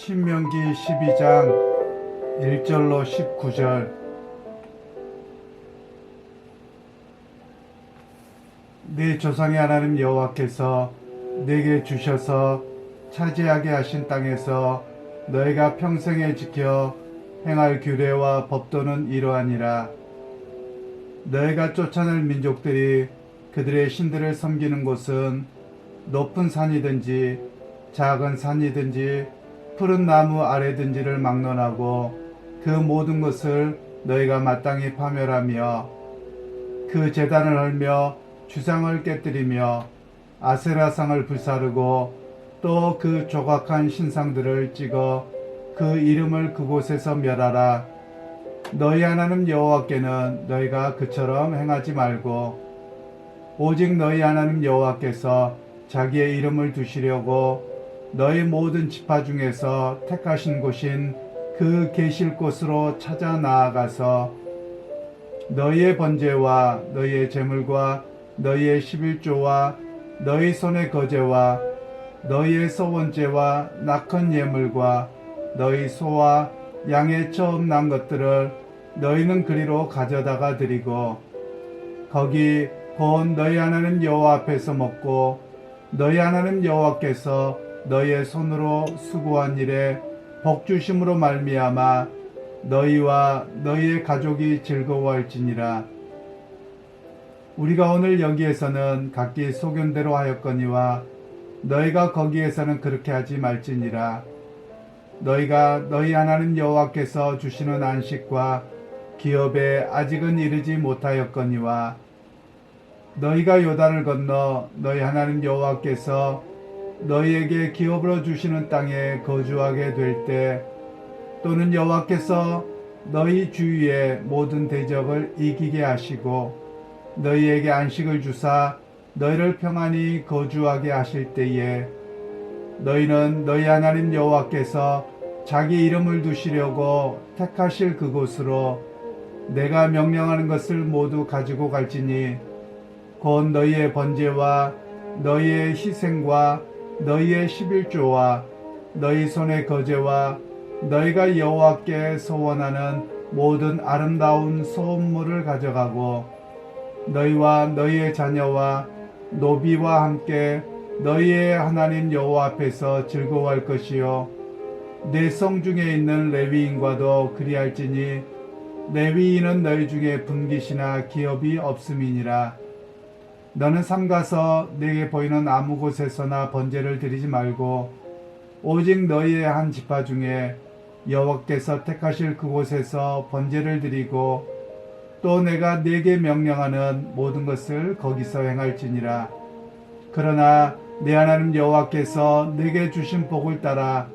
신명기 12장 1절로 19절. 네 조상의 하나님 여호와께서 내게 주셔서 차지하게 하신 땅에서 너희가 평생에 지켜 행할 규례와 법도는 이러하니라. 너희가 쫓아낼 민족들이 그들의 신들을 섬기는 곳은 높은 산이든지 작은 산이든지 푸른 나무 아래든지를 막론하고 그 모든 것을 너희가 마땅히 파멸하며 그 제단을 헐며 주상을 깨뜨리며 아세라상을 불사르고 또 그 조각한 신상들을 찍어 그 이름을 그곳에서 멸하라. 너희 하나님 여호와께는 너희가 그처럼 행하지 말고 오직 너희 하나님 여호와께서 자기의 이름을 두시려고 너희 모든 지파 중에서 택하신 곳인 그 계실 곳으로 찾아 나아가서 너희의 번제와 너희의 제물과 너희의 11조와 너희 손의 거제와 너희의 서원제와 낙헌 예물과 너희 소와 양의 처음 난 것들을 너희는 그리로 가져다가 드리고 거기 곧 너희 하나님 여호와 앞에서 먹고 너희 하나님 여호와께서 너희의 손으로 수고한 일에 복주심으로 말미암아 너희와 너희의 가족이 즐거워할지니라. 우리가 오늘 여기에서는 각기 소견대로 하였거니와 너희가 거기에서는 그렇게 하지 말지니라. 너희가 너희 하나님 여호와께서 주시는 안식과 기업에 아직은 이르지 못하였거니와 너희가 요단을 건너 너희 하나님 여호와께서 너희에게 기업으로 주시는 땅에 거주하게 될 때 또는 여호와께서 너희 주위의 모든 대적을 이기게 하시고 너희에게 안식을 주사 너희를 평안히 거주하게 하실 때에 너희는 너희 하나님 여호와께서 자기 이름을 두시려고 택하실 그곳으로 내가 명령하는 것을 모두 가지고 갈지니 곧 너희의 번제와 너희의 희생과 너희의 11조와 너희 손의 거제와 너희가 여호와께 소원하는 모든 아름다운 소음물을 가져가고 너희와 너희의 자녀와 노비와 함께 너희의 하나님 여호와 앞에서 즐거워할 것이요 내 성 중에 있는 레위인과도 그리할지니 레위인은 너희 중에 분깃이나 기업이 없음이니라. 너는 삼가서 내게 보이는 아무 곳에서나 번제를 드리지 말고 오직 너희의 한 지파 중에 여호와께서 택하실 그곳에서 번제를 드리고 또 내가 네게 명령하는 모든 것을 거기서 행할지니라. 그러나 내 하나님 여호와께서 내게 주신 복을 따라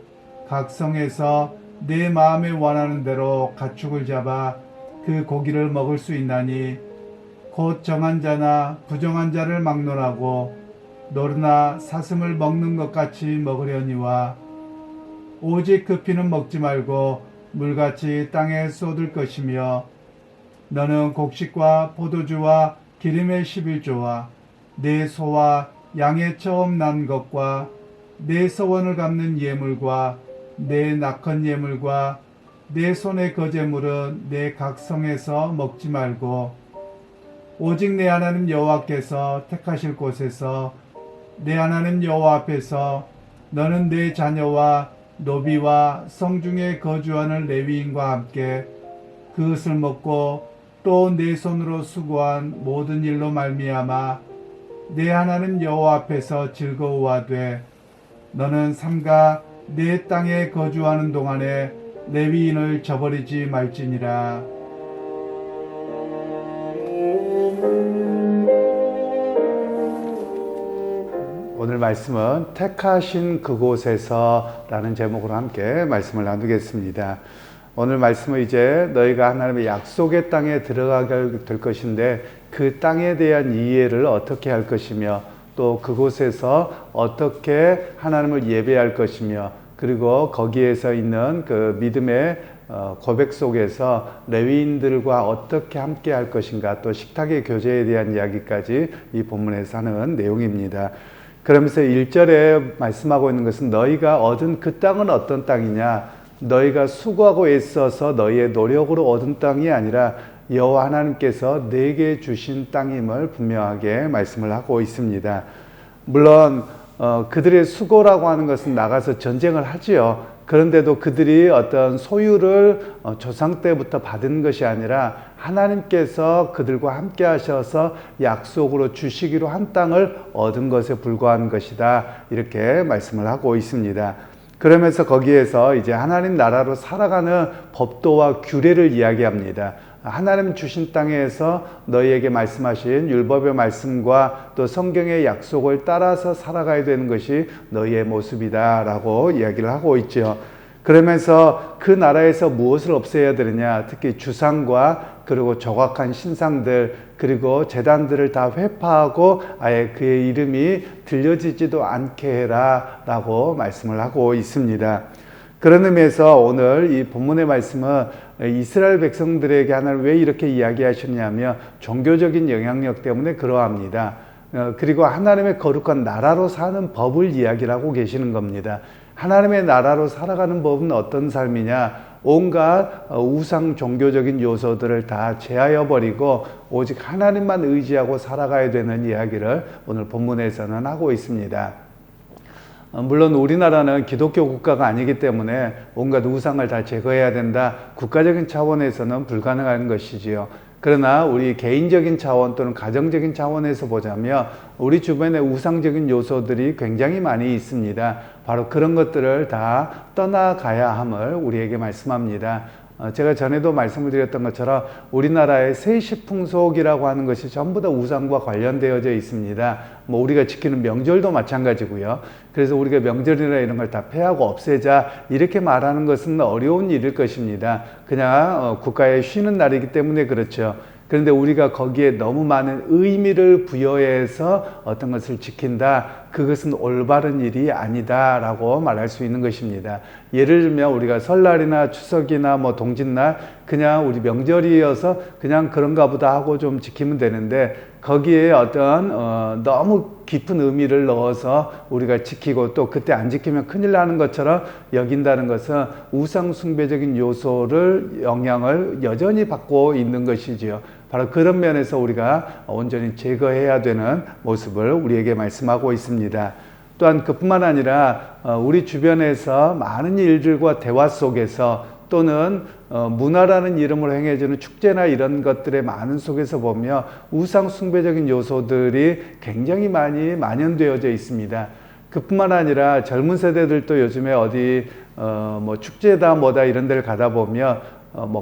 각 성에서 내 마음에 원하는 대로 가축을 잡아 그 고기를 먹을 수 있나니 곧 정한 자나 부정한 자를 막론하고 노르나 사슴을 먹는 것 같이 먹으려니와 오직 그 피는 먹지 말고 물같이 땅에 쏟을 것이며 너는 곡식과 포도주와 기름의 11조와 내 소와 양의 처음 난 것과 내 서원을 갚는 예물과 내 낙헌 예물과 내 손의 거제물은 내 각성에서 먹지 말고 오직 내 하나님 여호와께서 택하실 곳에서 내 하나님 여호와 앞에서 너는 내 자녀와 노비와 성중에 거주하는 레위인과 함께 그것을 먹고 또 내 손으로 수고한 모든 일로 말미암아 내 하나님 여호와 앞에서 즐거워하되 너는 삼가 내 땅에 거주하는 동안에 레위인을 저버리지 말지니라. 오늘 말씀은 택하신 그곳에서 라는 제목으로 함께 말씀을 나누겠습니다. 오늘 말씀은 이제 너희가 하나님의 약속의 땅에 들어가게 될 것인데 그 땅에 대한 이해를 어떻게 할 것이며 또 그곳에서 어떻게 하나님을 예배할 것이며 그리고 거기에서 있는 그 믿음의 고백 속에서 레위인들과 어떻게 함께 할 것인가 또 식탁의 교제에 대한 이야기까지 이 본문에서 하는 내용입니다. 그러면서 1절에 말씀하고 있는 것은 너희가 얻은 그 땅은 어떤 땅이냐? 너희가 수고하고 애써서 너희의 노력으로 얻은 땅이 아니라 여호와 하나님께서 내게 주신 땅임을 분명하게 말씀을 하고 있습니다. 물론 그들의 수고라고 하는 것은 나가서 전쟁을 하지요. 그런데도 그들이 어떤 소유를 조상 때부터 받은 것이 아니라 하나님께서 그들과 함께 하셔서 약속으로 주시기로 한 땅을 얻은 것에 불과한 것이다. 이렇게 말씀을 하고 있습니다. 그러면서 거기에서 이제 하나님 나라로 살아가는 법도와 규례를 이야기합니다. 하나님 주신 땅에서 너희에게 말씀하신 율법의 말씀과 또 성경의 약속을 따라서 살아가야 되는 것이 너희의 모습이다 라고 이야기를 하고 있죠. 그러면서 그 나라에서 무엇을 없애야 되느냐, 특히 주상과 그리고 조각한 신상들 그리고 제단들을 다 회파하고 아예 그의 이름이 들려지지도 않게 해라 라고 말씀을 하고 있습니다. 그런 의미에서 오늘 이 본문의 말씀은 이스라엘 백성들에게 하나님 왜 이렇게 이야기하셨냐면 종교적인 영향력 때문에 그러합니다. 그리고 하나님의 거룩한 나라로 사는 법을 이야기를 하고 계시는 겁니다. 하나님의 나라로 살아가는 법은 어떤 삶이냐? 온갖 우상 종교적인 요소들을 다 제하여 버리고 오직 하나님만 의지하고 살아가야 되는 이야기를 오늘 본문에서는 하고 있습니다. 물론 우리나라는 기독교 국가가 아니기 때문에 온갖 우상을 다 제거해야 된다. 국가적인 차원에서는 불가능한 것이지요. 그러나 우리 개인적인 차원 또는 가정적인 차원에서 보자면 우리 주변에 우상적인 요소들이 굉장히 많이 있습니다. 바로 그런 것들을 다 떠나가야 함을 우리에게 말씀합니다. 제가 전에도 말씀을 드렸던 것처럼 우리나라의 세시풍속이라고 하는 것이 전부 다 우상과 관련되어져 있습니다. 우리가 지키는 명절도 마찬가지고요. 그래서 우리가 명절이나 이런 걸 다 폐하고 없애자 이렇게 말하는 것은 어려운 일일 것입니다. 그냥 국가의 쉬는 날이기 때문에 그렇죠. 그런데 우리가 거기에 너무 많은 의미를 부여해서 어떤 것을 지킨다. 그것은 올바른 일이 아니다 라고 말할 수 있는 것입니다. 예를 들면 우리가 설날이나 추석이나 동짓날 그냥 우리 명절이어서 그냥 그런가 보다 하고 좀 지키면 되는데 거기에 어떤 너무 깊은 의미를 넣어서 우리가 지키고 또 그때 안 지키면 큰일 나는 것처럼 여긴다는 것은 우상 숭배적인 요소를 영향을 여전히 받고 있는 것이지요. 바로 그런 면에서 우리가 온전히 제거해야 되는 모습을 우리에게 말씀하고 있습니다. 또한 그뿐만 아니라 우리 주변에서 많은 일들과 대화 속에서 또는 문화라는 이름으로 행해지는 축제나 이런 것들의 많은 속에서 보면 우상 숭배적인 요소들이 굉장히 많이 만연되어져 있습니다. 그뿐만 아니라 젊은 세대들도 요즘에 어디 축제다 뭐다 이런 데를 가다 보면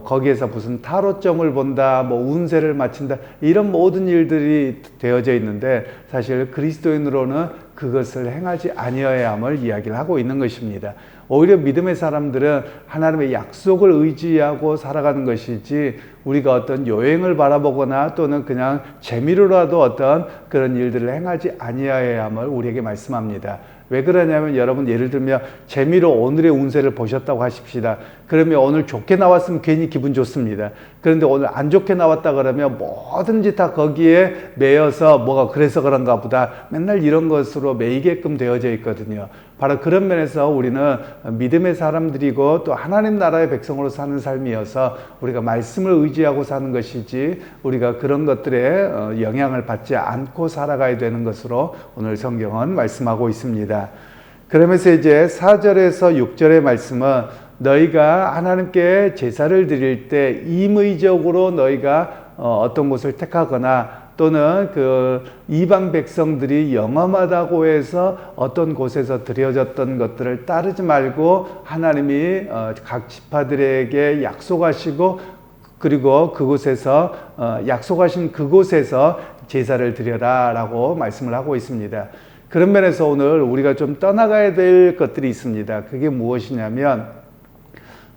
거기에서 무슨 타로점을 본다, 운세를 맞춘다, 이런 모든 일들이 되어져 있는데 사실 그리스도인으로는 그것을 행하지 아니어야 함을 이야기를 하고 있는 것입니다. 오히려 믿음의 사람들은 하나님의 약속을 의지하고 살아가는 것이지 우리가 어떤 요행을 바라보거나 또는 그냥 재미로라도 어떤 그런 일들을 행하지 아니어야 함을 우리에게 말씀합니다. 왜 그러냐면 여러분 예를 들면 재미로 오늘의 운세를 보셨다고 하십시다. 그러면 오늘 좋게 나왔으면 괜히 기분 좋습니다. 그런데 오늘 안 좋게 나왔다 그러면 뭐든지 다 거기에 매여서 뭐가 그래서 그런가 보다 맨날 이런 것으로 매이게끔 되어져 있거든요. 바로 그런 면에서 우리는 믿음의 사람들이고 또 하나님 나라의 백성으로 사는 삶이어서 우리가 말씀을 의지하고 사는 것이지 우리가 그런 것들에 영향을 받지 않고 살아가야 되는 것으로 오늘 성경은 말씀하고 있습니다. 그러면서 이제 4절에서 6절의 말씀은 너희가 하나님께 제사를 드릴 때 임의적으로 너희가 어떤 곳을 택하거나 또는 그 이방 백성들이 영험하다고 해서 어떤 곳에서 드려졌던 것들을 따르지 말고 하나님이 각 지파들에게 약속하시고 그리고 그곳에서 약속하신 그곳에서 제사를 드려라 라고 말씀을 하고 있습니다. 그런 면에서 오늘 우리가 좀 떠나가야 될 것들이 있습니다. 그게 무엇이냐면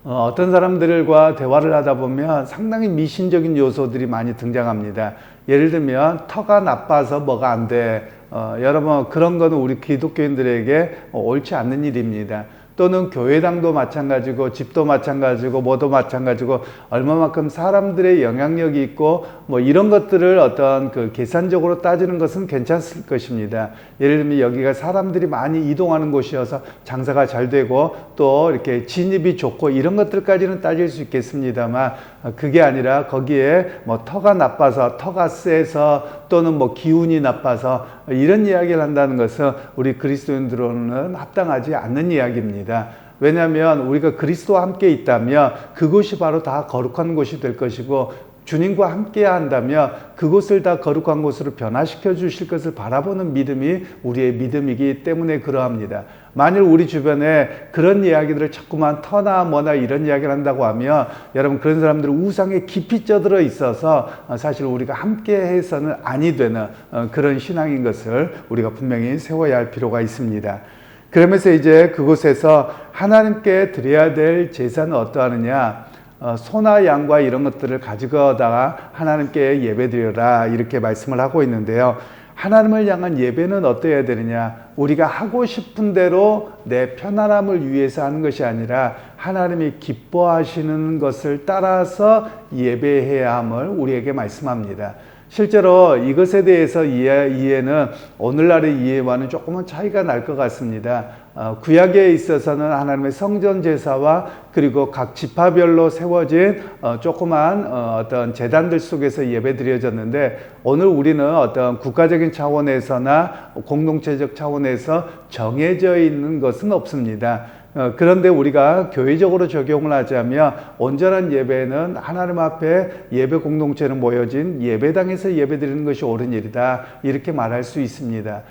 어떤 사람들과 대화를 하다 보면 상당히 미신적인 요소들이 많이 등장합니다. 예를 들면 터가 나빠서 뭐가 안 돼. 여러분 그런 거는 우리 기독교인들에게 옳지 않는 일입니다. 또는 교회당도 마찬가지고 집도 마찬가지고 뭐도 마찬가지고 얼마만큼 사람들의 영향력이 있고 뭐 이런 것들을 어떤 그 계산적으로 따지는 것은 괜찮을 것입니다. 예를 들면 여기가 사람들이 많이 이동하는 곳이어서 장사가 잘 되고 또 이렇게 진입이 좋고 이런 것들까지는 따질 수 있겠습니다만 그게 아니라 거기에 뭐 터가 나빠서 터가 세서 또는 뭐 기운이 나빠서 이런 이야기를 한다는 것은 우리 그리스도인들로는 합당하지 않는 이야기입니다. 왜냐하면 우리가 그리스도와 함께 있다면 그곳이 바로 다 거룩한 곳이 될 것이고 주님과 함께 한다면 그곳을 다 거룩한 곳으로 변화시켜 주실 것을 바라보는 믿음이 우리의 믿음이기 때문에 그러합니다. 만일 우리 주변에 그런 이야기들을 자꾸만 터나 뭐나 이런 이야기를 한다고 하면 여러분 그런 사람들은 우상에 깊이 쪄들어 있어서 사실 우리가 함께 해서는 아니 되는 그런 신앙인 것을 우리가 분명히 세워야 할 필요가 있습니다. 그러면서 이제 그곳에서 하나님께 드려야 될 제사는 어떠하느냐, 소나 양과 이런 것들을 가지고다가 하나님께 예배드려라 이렇게 말씀을 하고 있는데요. 하나님을 향한 예배는 어떠해야 되느냐, 우리가 하고 싶은 대로 내 편안함을 위해서 하는 것이 아니라 하나님이 기뻐하시는 것을 따라서 예배해야 함을 우리에게 말씀합니다. 실제로 이것에 대해서 이해는 오늘날의 이해와는 조금은 차이가 날 것 같습니다. 구약에 있어서는 하나님의 성전 제사와 그리고 각 지파별로 세워진 조그만 어떤 제단들 속에서 예배 드려졌는데, 오늘 우리는 어떤 국가적인 차원에서나 공동체적 차원에서 정해져 있는 것은 없습니다. 그런데 우리가 교회적으로 적용을 하자면 온전한 예배는 하나님 앞에 예배 공동체로 모여진 예배당에서 예배드리는 것이 옳은 일이다 이렇게 말할 수 있습니다.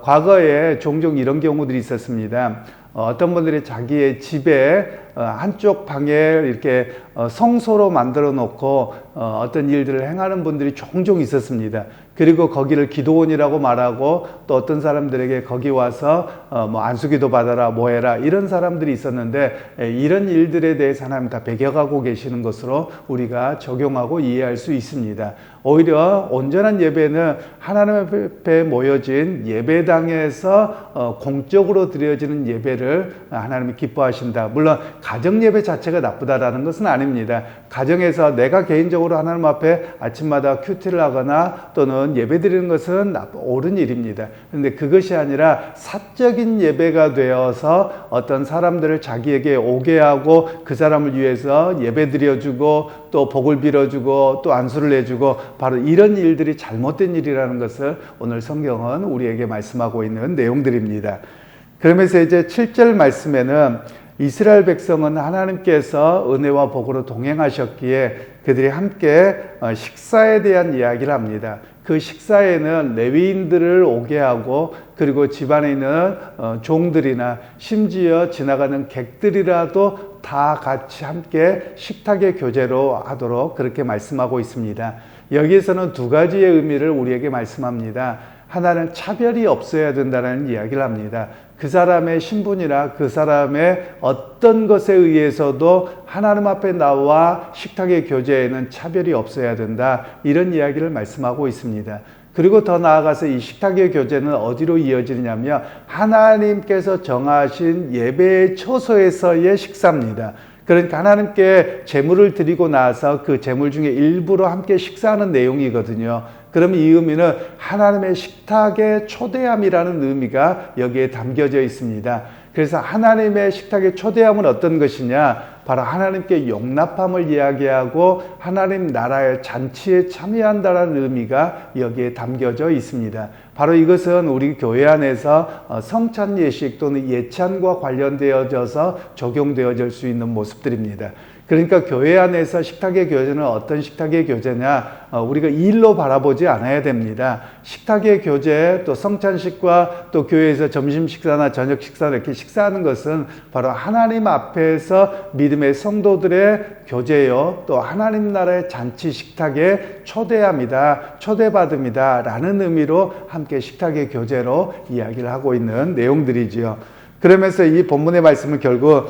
과거에 종종 이런 경우들이 있었습니다. 어떤 분들이 자기의 집에 한쪽 방에 이렇게 성소로 만들어 놓고 어떤 일들을 행하는 분들이 종종 있었습니다. 그리고 거기를 기도원이라고 말하고 또 어떤 사람들에게 거기 와서 뭐 안수기도 받아라 뭐 해라 이런 사람들이 있었는데, 이런 일들에 대해서 하나님 다 배겨가고 계시는 것으로 우리가 적용하고 이해할 수 있습니다. 오히려 온전한 예배는 하나님 앞에 모여진 예배당에서 공적으로 드려지는 예배를 하나님이 기뻐하신다. 물론 가정 예배 자체가 나쁘다라는 것은 아닙니다. 가정에서 내가 개인적으로 하나님 앞에 아침마다 큐티를 하거나 또는 예배 드리는 것은 옳은 일입니다. 그런데 그것이 아니라 사적인 예배가 되어서 어떤 사람들을 자기에게 오게 하고 그 사람을 위해서 예배 드려주고 또 복을 빌어주고 또 안수를 해주고, 바로 이런 일들이 잘못된 일이라는 것을 오늘 성경은 우리에게 말씀하고 있는 내용들입니다. 그러면서 이제 7절 말씀에는 이스라엘 백성은 하나님께서 은혜와 복으로 동행하셨기에 그들이 함께 식사에 대한 이야기를 합니다. 그 식사에는 레위인들을 오게 하고 그리고 집안에 있는 종들이나 심지어 지나가는 객들이라도 다 같이 함께 식탁의 교제로 하도록 그렇게 말씀하고 있습니다. 여기에서는 두 가지의 의미를 우리에게 말씀합니다. 하나는 차별이 없어야 된다는 이야기를 합니다. 그 사람의 신분이나 그 사람의 어떤 것에 의해서도 하나님 앞에 나와 식탁의 교제에는 차별이 없어야 된다, 이런 이야기를 말씀하고 있습니다. 그리고 더 나아가서 이 식탁의 교제는 어디로 이어지느냐면 하나님께서 정하신 예배의 처소에서의 식사입니다. 그러니까 하나님께 제물을 드리고 나서 그 제물 중에 일부로 함께 식사하는 내용이거든요. 그럼 이 의미는 하나님의 식탁의 초대함이라는 의미가 여기에 담겨져 있습니다. 그래서 하나님의 식탁의 초대함은 어떤 것이냐? 바로 하나님께 용납함을 이야기하고 하나님 나라의 잔치에 참여한다는 의미가 여기에 담겨져 있습니다. 바로 이것은 우리 교회 안에서 성찬 예식 또는 예찬과 관련되어져서 적용되어질 수 있는 모습들입니다. 그러니까 교회 안에서 식탁의 교제는 어떤 식탁의 교제냐? 우리가 일로 바라보지 않아야 됩니다. 식탁의 교제, 또 성찬식과 또 교회에서 점심 식사나 저녁 식사 이렇게 식사하는 것은 바로 하나님 앞에서 믿음의 성도들의 교제요, 또 하나님 나라의 잔치 식탁의 초대함이다, 초대받음이다 라는 의미로 함께 식탁의 교제로 이야기를 하고 있는 내용들이지요. 그러면서 이 본문의 말씀은 결국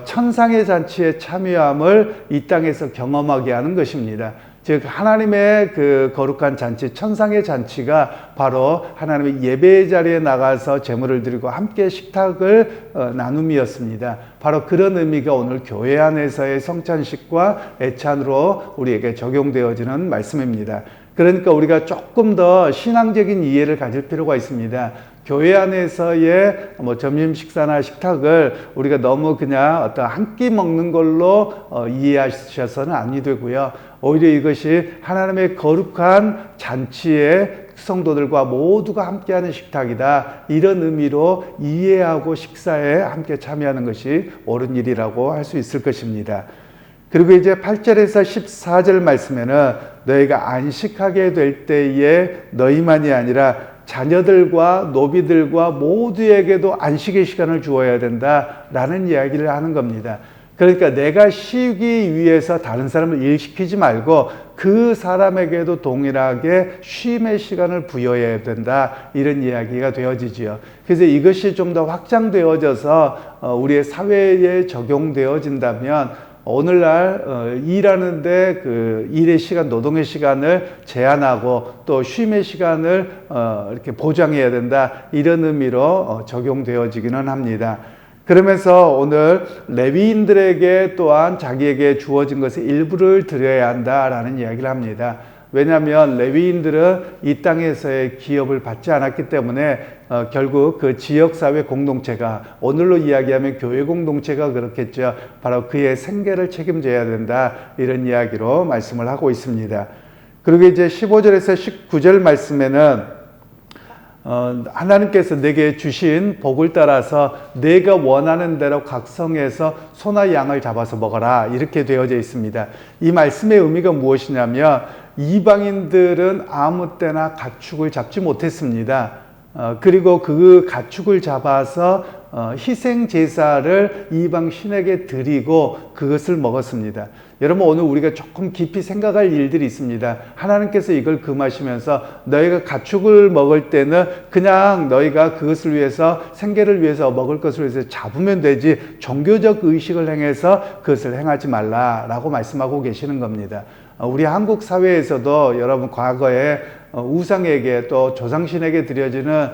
천상의 잔치에 참여함을 이 땅에서 경험하게 하는 것입니다. 즉 하나님의 그 거룩한 잔치, 천상의 잔치가 바로 하나님의 예배의 자리에 나가서 제물을 드리고 함께 식탁을 나눔이었습니다. 바로 그런 의미가 오늘 교회 안에서의 성찬식과 애찬으로 우리에게 적용되어지는 말씀입니다. 그러니까 우리가 조금 더 신앙적인 이해를 가질 필요가 있습니다. 교회 안에서의 점심 식사나 식탁을 우리가 너무 그냥 어떤 한 끼 먹는 걸로 이해하셔서는 아니 되고요. 오히려 이것이 하나님의 거룩한 잔치에 성도들과 모두가 함께하는 식탁이다. 이런 의미로 이해하고 식사에 함께 참여하는 것이 옳은 일이라고 할 수 있을 것입니다. 그리고 이제 8절에서 14절 말씀에는 너희가 안식하게 될 때에 너희만이 아니라 자녀들과 노비들과 모두에게도 안식의 시간을 주어야 된다라는 이야기를 하는 겁니다. 그러니까 내가 쉬기 위해서 다른 사람을 일시키지 말고 그 사람에게도 동일하게 쉼의 시간을 부여해야 된다, 이런 이야기가 되어지지요. 그래서 이것이 좀 더 확장되어져서 우리의 사회에 적용되어진다면 오늘날 일하는데 그 일의 시간, 노동의 시간을 제한하고 또 쉼의 시간을 이렇게 보장해야 된다, 이런 의미로 적용되어지기는 합니다. 그러면서 오늘 레위인들에게 또한 자기에게 주어진 것의 일부를 드려야 한다라는 이야기를 합니다. 왜냐하면 레위인들은 이 땅에서의 기업을 받지 않았기 때문에 결국 그 지역사회 공동체가, 오늘로 이야기하면 교회 공동체가 그렇겠죠. 바로 그의 생계를 책임져야 된다, 이런 이야기로 말씀을 하고 있습니다. 그리고 이제 15절에서 19절 말씀에는 하나님께서 내게 주신 복을 따라서 내가 원하는 대로 각성해서 소나 양을 잡아서 먹어라, 이렇게 되어져 있습니다. 이 말씀의 의미가 무엇이냐면 이방인들은 아무 때나 가축을 잡지 못했습니다. 그리고 그 가축을 잡아서 희생 제사를 이방 신에게 드리고 그것을 먹었습니다. 여러분, 오늘 우리가 조금 깊이 생각할 일들이 있습니다. 하나님께서 이걸 금하시면서 너희가 가축을 먹을 때는 그냥 너희가 그것을 위해서, 생계를 위해서, 먹을 것을 위해서 잡으면 되지 종교적 의식을 행해서 그것을 행하지 말라라고 말씀하고 계시는 겁니다. 우리 한국 사회에서도 여러분 과거에 우상에게 또 조상신에게 드려지는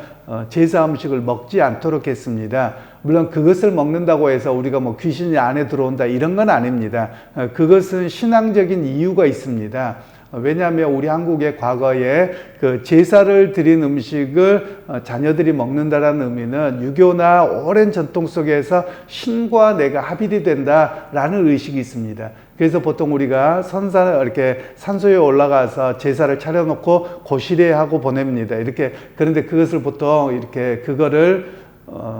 제사 음식을 먹지 않도록 했습니다. 물론 그것을 먹는다고 해서 우리가 뭐 귀신이 안에 들어온다 이런 건 아닙니다. 그것은 신앙적인 이유가 있습니다. 왜냐하면 우리 한국의 과거에 그 제사를 드린 음식을 자녀들이 먹는다라는 의미는 유교나 오랜 전통 속에서 신과 내가 합일이 된다라는 의식이 있습니다. 그래서 보통 우리가 이렇게 산소에 올라가서 제사를 차려놓고 고시례하고 보냅니다. 이렇게. 그런데 그것을 보통 이렇게 그거를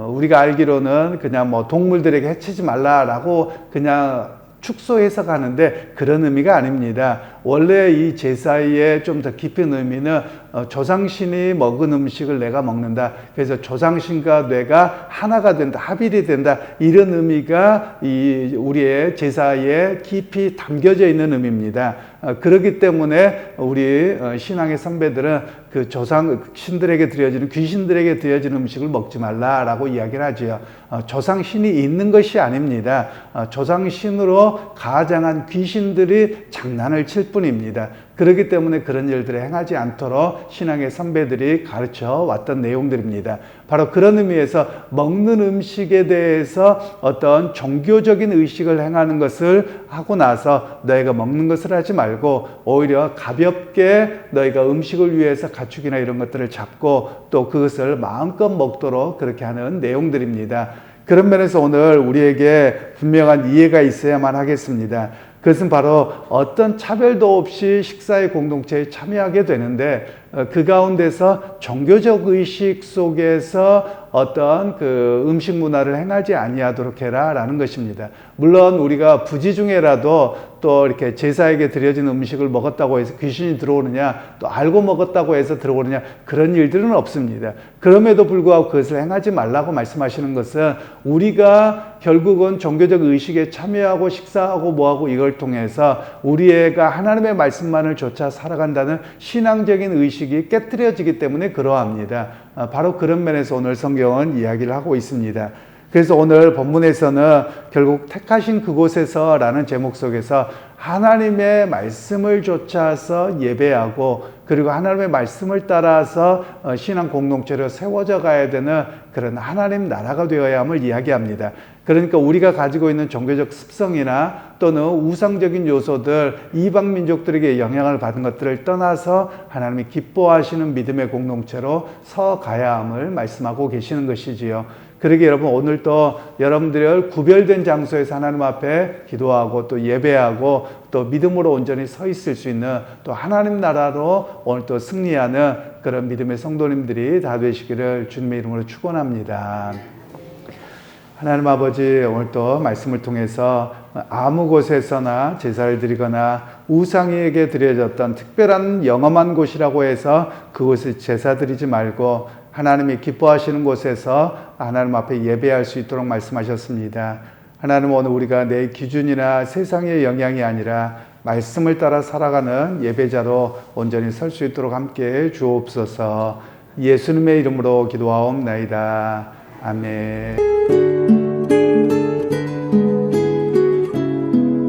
우리가 알기로는 그냥 뭐 동물들에게 해치지 말라라고 그냥 축소해서 가는데 그런 의미가 아닙니다. 원래 이 제사의 좀 더 깊은 의미는 조상신이 먹은 음식을 내가 먹는다. 그래서 조상신과 뇌가 하나가 된다, 합일이 된다. 이런 의미가 이 우리의 제사에 깊이 담겨져 있는 의미입니다. 그렇기 때문에 우리 신앙의 선배들은 그 조상 신들에게 드려지는, 귀신들에게 드려지는 음식을 먹지 말라라고 이야기를 하지요. 조상신이 있는 것이 아닙니다. 조상신으로 가장한 귀신들이 장난을 칠 뿐입니다. 그렇기 때문에 그런 일들을 행하지 않도록 신앙의 선배들이 가르쳐 왔던 내용들입니다. 바로 그런 의미에서 먹는 음식에 대해서 어떤 종교적인 의식을 행하는 것을 하고 나서 너희가 먹는 것을 하지 말고 오히려 가볍게 너희가 음식을 위해서 가축이나 이런 것들을 잡고 또 그것을 마음껏 먹도록 그렇게 하는 내용들입니다. 그런 면에서 오늘 우리에게 분명한 이해가 있어야만 하겠습니다. 그것은 바로 어떤 차별도 없이 식사의 공동체에 참여하게 되는데 그 가운데서 종교적 의식 속에서 어떤 그 음식 문화를 행하지 아니하도록 해라라는 것입니다. 물론 우리가 부지 중에라도 또 이렇게 제사에게 드려진 음식을 먹었다고 해서 귀신이 들어오느냐, 또 알고 먹었다고 해서 들어오느냐, 그런 일들은 없습니다. 그럼에도 불구하고 그것을 행하지 말라고 말씀하시는 것은 우리가 결국은 종교적 의식에 참여하고 식사하고 뭐하고 이걸 통해서 우리 애가 하나님의 말씀만을 좇아 살아간다는 신앙적인 의식이 깨트려지기 때문에 그러합니다. 바로 그런 면에서 오늘 성경은 이야기를 하고 있습니다. 그래서 오늘 본문에서는 결국 택하신 그곳에서라는 제목 속에서 하나님의 말씀을 좇아서 예배하고 그리고 하나님의 말씀을 따라서 신앙 공동체로 세워져 가야 되는 그런 하나님 나라가 되어야 함을 이야기합니다. 그러니까 우리가 가지고 있는 종교적 습성이나 또는 우상적인 요소들, 이방 민족들에게 영향을 받은 것들을 떠나서 하나님이 기뻐하시는 믿음의 공동체로 서 가야 함을 말씀하고 계시는 것이지요. 그러게 여러분 오늘도 여러분들이 구별된 장소에서 하나님 앞에 기도하고 또 예배하고 또 믿음으로 온전히 서 있을 수 있는 또 하나님 나라로 오늘 또 승리하는 그런 믿음의 성도님들이 다 되시기를 주님의 이름으로 축원합니다. 하나님 아버지 오늘 또 말씀을 통해서 아무 곳에서나 제사를 드리거나 우상에게 드려졌던 특별한 영험한 곳이라고 해서 그곳에 제사 드리지 말고 하나님이 기뻐하시는 곳에서 하나님 앞에 예배할 수 있도록 말씀하셨습니다. 하나님 오늘 우리가 내 기준이나 세상의 영향이 아니라 말씀을 따라 살아가는 예배자로 온전히 설 수 있도록 함께 주옵소서. 예수님의 이름으로 기도하옵나이다. 아멘.